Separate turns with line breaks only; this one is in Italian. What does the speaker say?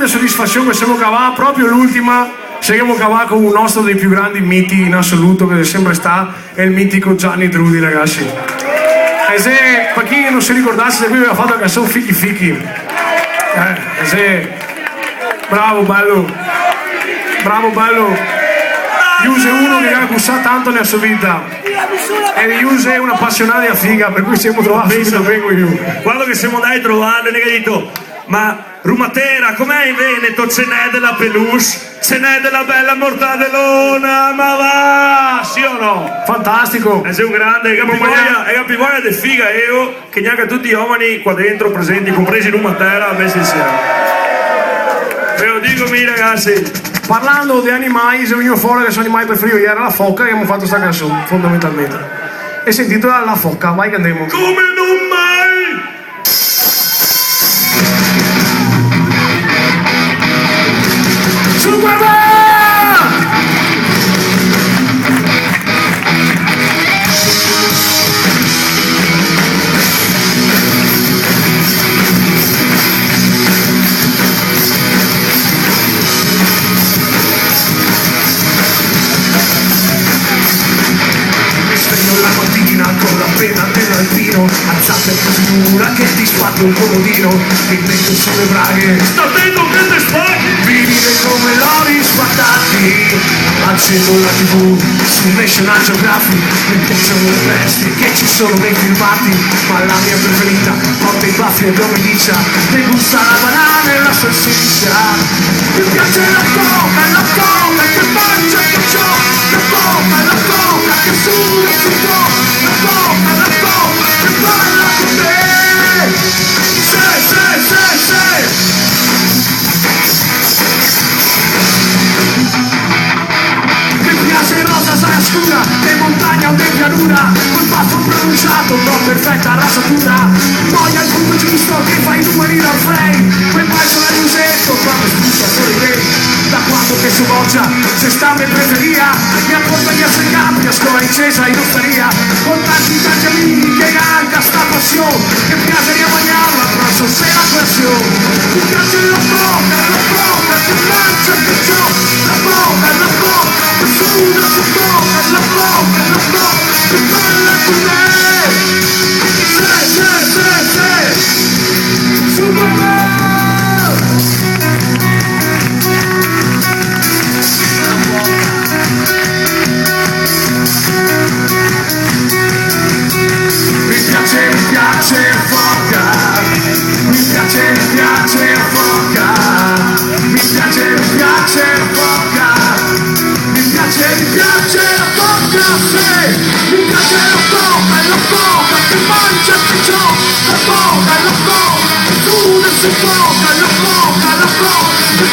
grande soddisfazione che siamo cavati proprio l'ultima. Siamo cavati con un nostro dei più grandi miti in assoluto che sempre sta, è il mitico Gianni Trudi, ragazzi. E se per chi non si ricordasse, se qui aveva fatto la canzone Fichi Fichi. Bravo bello. Bravo bello. Yuse è uno che ha gussato tanto nella sua vita. E Yuse è un appassionato a figa, per cui siamo trovati da vengo io.
Quando che siamo andati a trovare, ne ho detto, ma Rumatera, com'è in Veneto? Ce n'è della peluche? Ce n'è della bella mortadelona? Ma va, sì o no?
Fantastico.
Sei un grande, e capi voglia di figa io, che neanche tutti gli uomini qua dentro presenti, compresi Rumatera, messi insieme. Ve lo dico, mi ragazzi.
Parlando di animali, se venuto fuori che sono animali preferiti, ieri era la foca che abbiamo fatto sta canzone, fondamentalmente. E si intitola La Foca, vai che andiamo.
Come non mai?
Superman!
La mattina con la penna dell'alpino, alzate così dura che ti spacco il comodino, mi metto sulle braghe,
Sta attento che te spacchi!
vivere come lori sfattati, accendo la tv su National Geographic, mi piacciono le bestie che ci sono nei filmati, ma la mia preferita porta i baffi e domenica, mi gusta la banana e la salsiccia, mi piace la coca che mangia che ciò, la coca che suda si può, la coca che balla con me, se. Mi piace rosa saia scura, di montagna o di pianura, quel passo pronunciato con perfetta rasatura, poi al punto giusto che fai i numeri da frame, quel bacio al musetto quando sputa fuori lei, da quando che si boccia, se sta in preferia, mi accompagna a Capri, a scuola incesa in osteria, con tanti amici che anche sta passione, che piace di mangiarla, però se la questione, mi piace la coca che mangia che ciò, la coca che suda si coca, la coca che balla con me, se, Superman! Mi piace foca, mi piace foca, mi piace foca, mi piace la foca, se, mi piace la coca che mangia che ciò, la coca che suda si foca, la coca che